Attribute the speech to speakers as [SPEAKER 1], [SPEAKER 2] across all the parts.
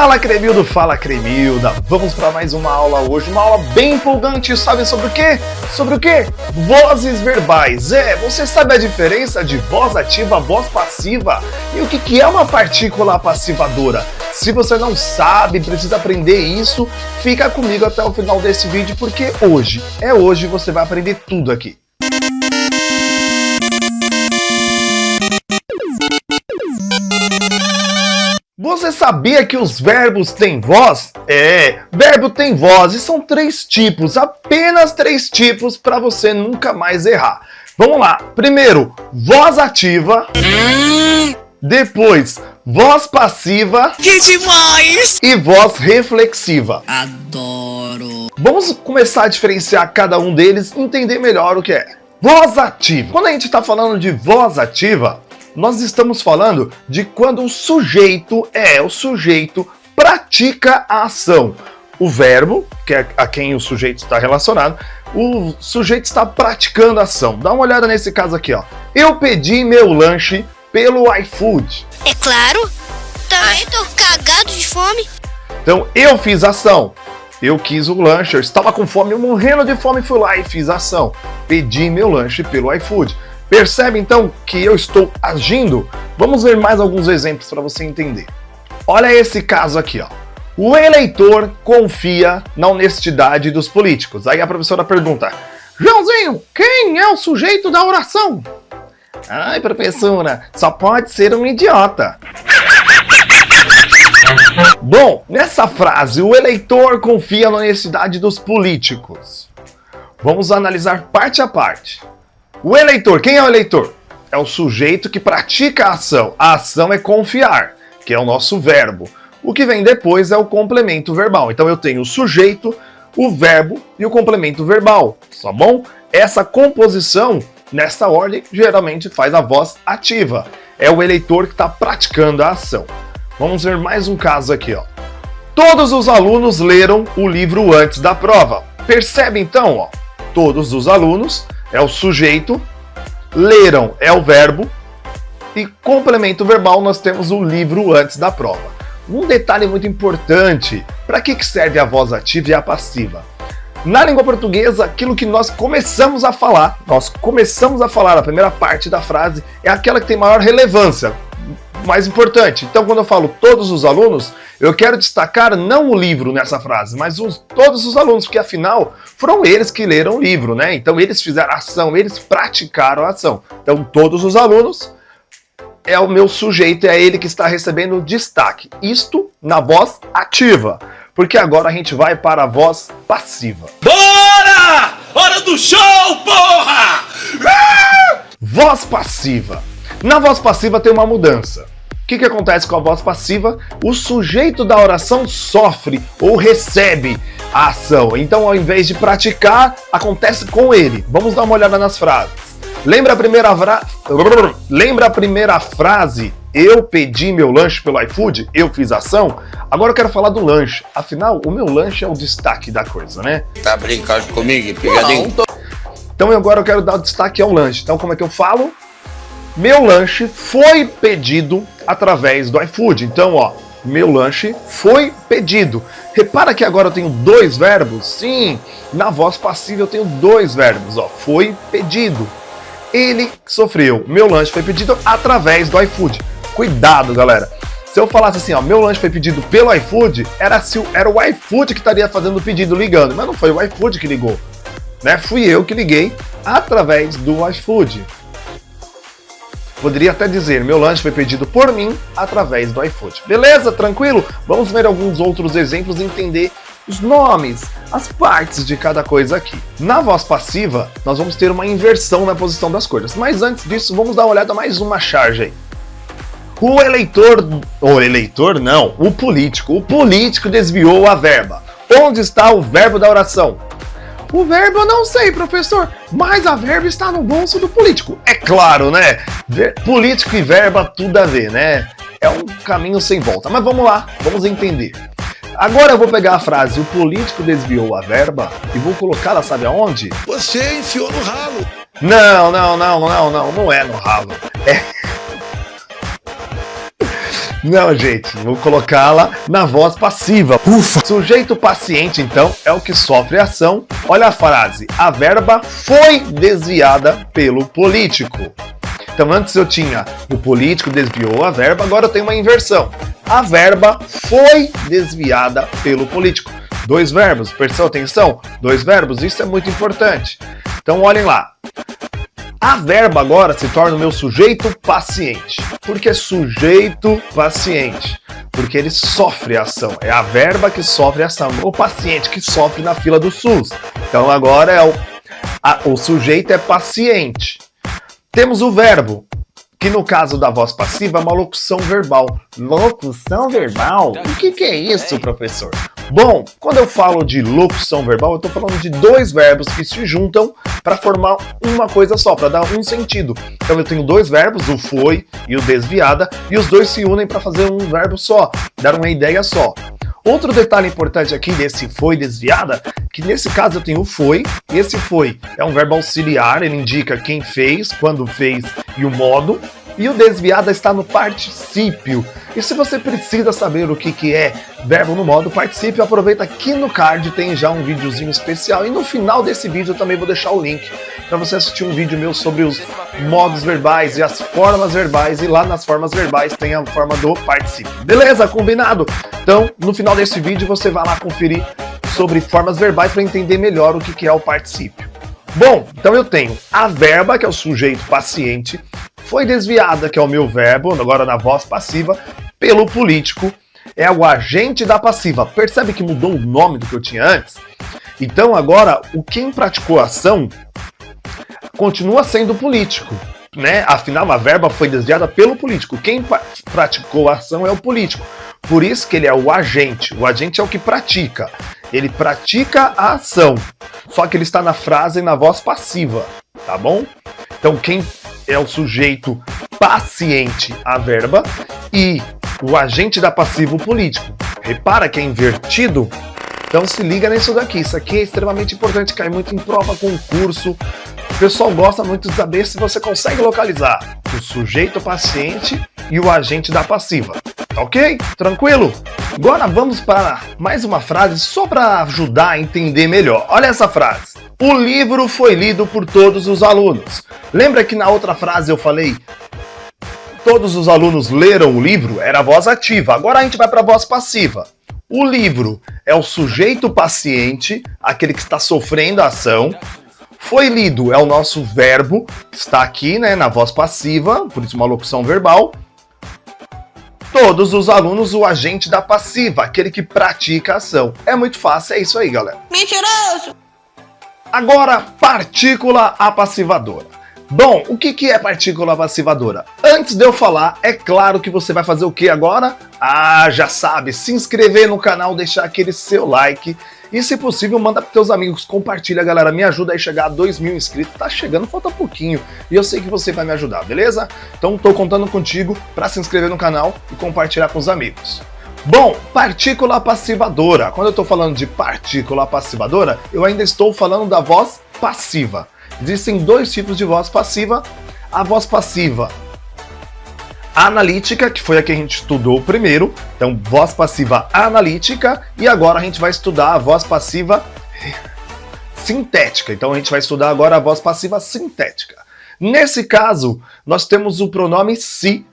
[SPEAKER 1] Fala Cremildo, fala Cremilda, vamos para mais uma aula hoje, uma aula bem empolgante, sabe sobre o quê? Sobre o quê? Vozes verbais. Você sabe a diferença de voz ativa, voz passiva? E o que é uma partícula passivadora? Se você não sabe, precisa aprender isso, fica comigo até o final desse vídeo, porque hoje você vai aprender tudo aqui. Você sabia que os verbos têm voz? Verbo tem voz e são 3 tipos, apenas 3 tipos para você nunca mais errar. Vamos lá, primeiro, voz ativa, depois, voz passiva,
[SPEAKER 2] que demais!
[SPEAKER 1] E voz reflexiva.
[SPEAKER 2] Adoro!
[SPEAKER 1] Vamos começar a diferenciar cada um deles e entender melhor o que é. Voz ativa. Quando a gente está falando de voz ativa, nós estamos falando de quando o sujeito pratica a ação. O verbo, que é a quem o sujeito está relacionado, o sujeito está praticando a ação. Dá uma olhada nesse caso aqui, ó. Eu pedi meu lanche pelo iFood.
[SPEAKER 3] É claro, também tô cagado de fome.
[SPEAKER 1] Então, eu fiz a ação. Eu quis o lanche, eu estava com fome, eu morrendo de fome, fui lá e fiz a ação. Pedi meu lanche pelo iFood. Percebe então que eu estou agindo? Vamos ver mais alguns exemplos para você entender. Olha esse caso aqui, ó. O eleitor confia na honestidade dos políticos. Aí a professora pergunta: Joãozinho, quem é o sujeito da oração? Ai, professora, só pode ser um idiota. Bom, nessa frase, o eleitor confia na honestidade dos políticos. Vamos analisar parte a parte. O eleitor, quem é o eleitor? É o sujeito que pratica a ação. A ação é confiar, que é o nosso verbo. O que vem depois é o complemento verbal. Então eu tenho o sujeito, o verbo e o complemento verbal. Tá bom? Essa composição, nessa ordem, geralmente faz a voz ativa. É o eleitor que está praticando a ação. Vamos ver mais um caso aqui, ó. Todos os alunos leram o livro antes da prova. Percebe então, ó? Todos os alunos é o sujeito, leram é o verbo e complemento verbal nós temos o livro antes da prova. Um detalhe muito importante, para que serve a voz ativa e a passiva? Na língua portuguesa, aquilo que nós começamos a falar, a primeira parte da frase, é aquela que tem maior relevância, mais importante. Então, quando eu falo todos os alunos, eu quero destacar não o livro nessa frase, mas todos os alunos, porque afinal foram eles que leram o livro, né? Então eles fizeram a ação, eles praticaram a ação. Então todos os alunos é o meu sujeito, é ele que está recebendo destaque. Isto na voz ativa, porque agora a gente vai para a voz passiva.
[SPEAKER 2] Bora! Hora do show, porra!
[SPEAKER 1] Voz passiva. Na voz passiva tem uma mudança. O que acontece com a voz passiva? O sujeito da oração sofre ou recebe a ação. Então, ao invés de praticar, acontece com ele. Vamos dar uma olhada nas frases. Lembra a primeira frase? Eu pedi meu lanche pelo iFood? Eu fiz ação? Agora eu quero falar do lanche. Afinal, o meu lanche é o destaque da coisa, né?
[SPEAKER 2] Tá brincando comigo, pegadinho?
[SPEAKER 1] Então agora eu quero dar o destaque ao lanche. Então como é que eu falo? Meu lanche foi pedido através do iFood. Então, ó, meu lanche foi pedido. Repara que agora eu tenho 2 verbos? Sim, na voz passiva eu tenho 2 verbos, ó. Foi pedido. Ele sofreu. Meu lanche foi pedido através do iFood. Cuidado, galera. Se eu falasse assim, ó, meu lanche foi pedido pelo iFood, era o iFood que estaria fazendo o pedido, ligando. Mas não foi o iFood que ligou, né? Fui eu que liguei através do iFood. Poderia até dizer, meu lanche foi pedido por mim através do iFood. Beleza? Tranquilo? Vamos ver alguns outros exemplos e entender os nomes, as partes de cada coisa aqui. Na voz passiva, nós vamos ter uma inversão na posição das coisas. Mas antes disso, vamos dar uma olhada mais uma charge aí. O político desviou a verba. Onde está o verbo da oração? O verbo eu não sei, professor, mas a verba está no bolso do político. É claro, né? Político e verba, tudo a ver, né? É um caminho sem volta. Mas vamos lá, vamos entender. Agora eu vou pegar a frase, o político desviou a verba, e vou colocá-la, sabe aonde?
[SPEAKER 2] Você enfiou no ralo.
[SPEAKER 1] Não é no ralo. Não, gente, vou colocá-la na voz passiva. Ufa! Sujeito paciente, então, é o que sofre a ação. Olha a frase, a verba foi desviada pelo político. Então antes eu tinha o político desviou a verba, agora eu tenho uma inversão. A verba foi desviada pelo político. Dois verbos, prestou atenção? Dois verbos, isso é muito importante. Então olhem lá. A verba agora se torna o meu sujeito paciente. Por que sujeito paciente? Porque ele sofre a ação. É a verba que sofre a ação. O paciente que sofre na fila do SUS. Então agora o sujeito é paciente. Temos o verbo, que no caso da voz passiva é uma locução verbal. Locução verbal? O que é isso, professor? Bom, quando eu falo de locução verbal, eu estou falando de dois verbos que se juntam para formar uma coisa só, para dar um sentido. Então eu tenho dois verbos, o foi e o desviada, e os dois se unem para fazer um verbo só, dar uma ideia só. Outro detalhe importante aqui desse foi desviada, que nesse caso eu tenho o foi, e esse foi é um verbo auxiliar, ele indica quem fez, quando fez e o modo, e o desviada está no particípio. E se você precisa saber o que é verbo no modo particípio, aproveita aqui no card, tem já um videozinho especial, e no final desse vídeo eu também vou deixar o link para você assistir um vídeo meu sobre os modos verbais e as formas verbais, e lá nas formas verbais tem a forma do particípio. Beleza? Combinado? Então, no final desse vídeo você vai lá conferir sobre formas verbais para entender melhor o que é o particípio. Bom, então eu tenho a verba, que é o sujeito paciente, foi desviada, que é o meu verbo, agora na voz passiva, pelo político, é o agente da passiva. Percebe que mudou o nome do que eu tinha antes? Então agora, quem praticou a ação continua sendo o político, né? Afinal, a verba foi desviada pelo político. Quem praticou a ação é o político. Por isso que ele é o agente. O agente é o que pratica. Ele pratica a ação. Só que ele está na frase e na voz passiva, tá bom? Então quem é o sujeito paciente, a verba, e o agente da passiva, o político. Repara que é invertido? Então se liga nisso daqui. Isso aqui é extremamente importante, cai muito em prova, concurso. O pessoal gosta muito de saber se você consegue localizar o sujeito paciente e o agente da passiva. Ok? Tranquilo? Agora vamos para mais uma frase só para ajudar a entender melhor. Olha essa frase. O livro foi lido por todos os alunos. Lembra que na outra frase eu falei todos os alunos leram o livro? Era a voz ativa. Agora a gente vai para a voz passiva. O livro é o sujeito paciente, aquele que está sofrendo a ação. Foi lido é o nosso verbo, que está aqui, né, na voz passiva, por isso uma locução verbal. Todos os alunos, o agente da passiva, aquele que pratica a ação. É muito fácil, é isso aí, galera.
[SPEAKER 3] Mentiroso!
[SPEAKER 1] Agora, partícula apassivadora. Bom, o que é partícula apassivadora? Antes de eu falar, é claro que você vai fazer o que agora? Ah, já sabe, se inscrever no canal, deixar aquele seu like e, se possível, manda para teus amigos, compartilha, galera, me ajuda a chegar a 2.000 inscritos, tá chegando, falta pouquinho, e eu sei que você vai me ajudar, beleza? Então tô contando contigo para se inscrever no canal e compartilhar com os amigos. Bom, partícula apassivadora. Quando eu estou falando de partícula apassivadora, eu ainda estou falando da voz passiva. Existem dois tipos de voz passiva. A voz passiva analítica, que foi a que a gente estudou primeiro. Então, voz passiva analítica. E agora a gente vai estudar a voz passiva sintética. Então, a gente vai estudar agora a voz passiva sintética. Nesse caso, nós temos o pronome se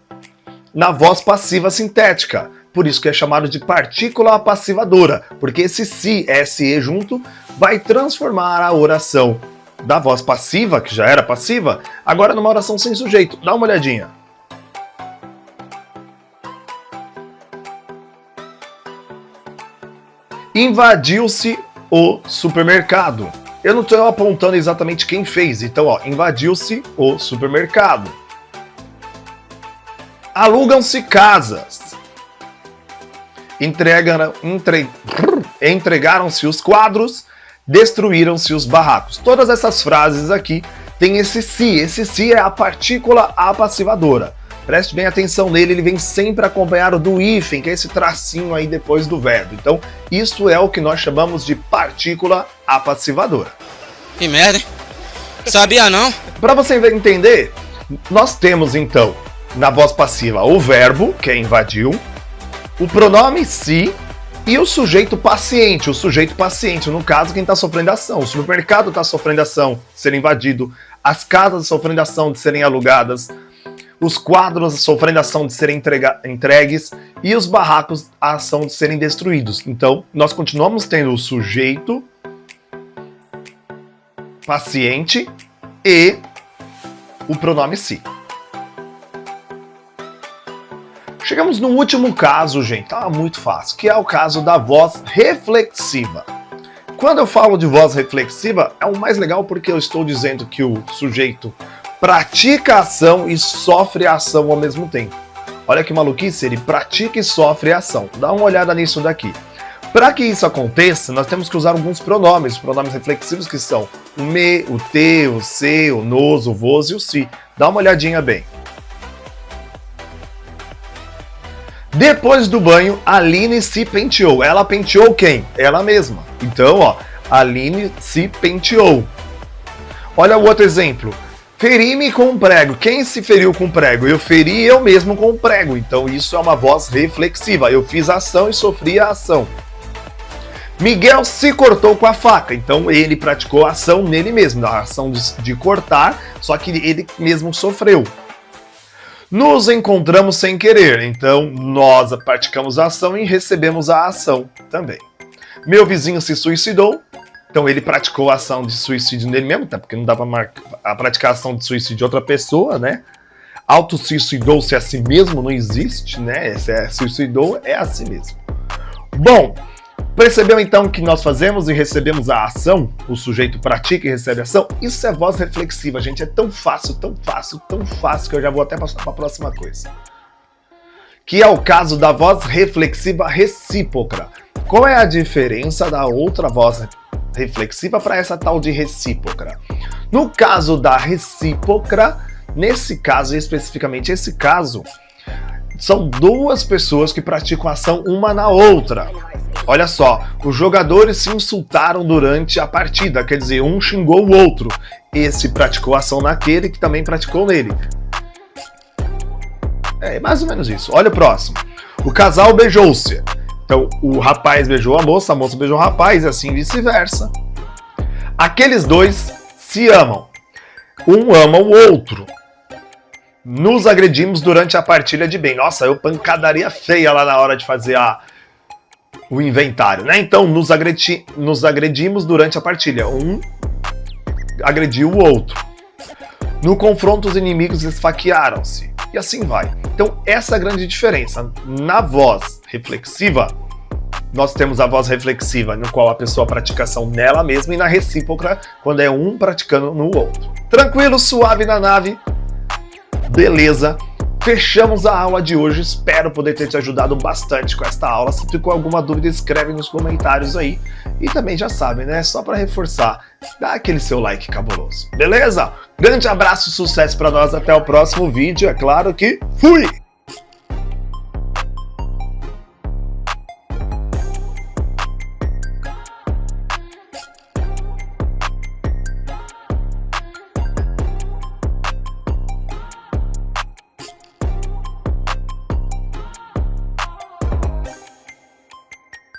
[SPEAKER 1] na voz passiva sintética. Por isso que é chamado de partícula apassivadora, porque esse se, SE junto, vai transformar a oração da voz passiva, que já era passiva, agora numa oração sem sujeito. Dá uma olhadinha. Invadiu-se o supermercado. Eu não estou apontando exatamente quem fez, então, ó, invadiu-se o supermercado. Alugam-se casas. Entregaram-se os quadros, destruíram-se os barracos. Todas essas frases aqui têm esse se. Esse se é a partícula apassivadora. Preste bem atenção nele, ele vem sempre acompanhado do hífen, que é esse tracinho aí depois do verbo. Então, isso é o que nós chamamos de partícula apassivadora.
[SPEAKER 4] Que merda, hein? Sabia não?
[SPEAKER 1] Para você entender, nós temos então na voz passiva o verbo, que é invadiu, o pronome se e o sujeito paciente. O sujeito paciente, no caso, quem está sofrendo a ação. O supermercado está sofrendo a ação de ser invadido, as casas sofrendo a ação de serem alugadas, os quadros sofrendo a ação de serem entregues e os barracos a ação de serem destruídos. Então, nós continuamos tendo o sujeito paciente e o pronome se. Chegamos no último caso, gente, tá muito fácil, que é o caso da voz reflexiva. Quando eu falo de voz reflexiva, é o mais legal porque eu estou dizendo que o sujeito pratica a ação e sofre a ação ao mesmo tempo. Olha que maluquice, ele pratica e sofre a ação. Dá uma olhada nisso daqui. Para que isso aconteça, nós temos que usar alguns pronomes, pronomes reflexivos que são o me, o te, o se, o nos, o vos e o si. Dá uma olhadinha bem. Depois do banho, Aline se penteou. Ela penteou quem? Ela mesma. Então, ó, Aline se penteou. Olha o outro exemplo. Feri-me com um prego. Quem se feriu com um prego? Eu feri eu mesmo com um prego. Então, isso é uma voz reflexiva. Eu fiz a ação e sofri a ação. Miguel se cortou com a faca. Então, ele praticou a ação nele mesmo. A ação de cortar, só que ele mesmo sofreu. Nos encontramos sem querer, então nós praticamos a ação e recebemos a ação também. Meu vizinho se suicidou, então ele praticou a ação de suicídio nele mesmo, tá? Porque não dá para praticar a ação de suicídio de outra pessoa, né? Auto-suicidou-se a si mesmo, não existe, né? Se suicidou, é a si mesmo. Bom, percebeu então que nós fazemos e recebemos a ação? O sujeito pratica e recebe a ação? Isso é voz reflexiva, gente. É tão fácil, tão fácil, tão fácil que eu já vou até passar para a próxima coisa. Que é o caso da voz reflexiva recíproca. Qual é a diferença da outra voz reflexiva para essa tal de recíproca? No caso da recíproca, nesse caso, especificamente esse caso, são duas pessoas que praticam a ação uma na outra. Olha só, os jogadores se insultaram durante a partida, quer dizer, um xingou o outro. Esse praticou a ação naquele que também praticou nele. É mais ou menos isso. Olha o próximo. O casal beijou-se. Então, o rapaz beijou a moça beijou o rapaz e assim vice-versa. Aqueles dois se amam. Um ama o outro. Nos agredimos durante a partilha de bem. Nossa, eu pancadaria feia lá na hora de fazer o inventário, né? Então, nos agredimos durante a partilha. Um agrediu o outro. No confronto, os inimigos esfaquearam-se. E assim vai. Então, essa é a grande diferença. Na voz reflexiva, nós temos a voz reflexiva, no qual a pessoa pratica ação nela mesma, e na recíproca, quando é um praticando no outro. Tranquilo, suave na nave. Beleza. Fechamos a aula de hoje, espero poder ter te ajudado bastante com esta aula. Se ficou alguma dúvida, escreve nos comentários aí. E também já sabe, né? Só para reforçar, dá aquele seu like cabuloso. Beleza? Grande abraço, sucesso para nós, até o próximo vídeo. É claro que fui!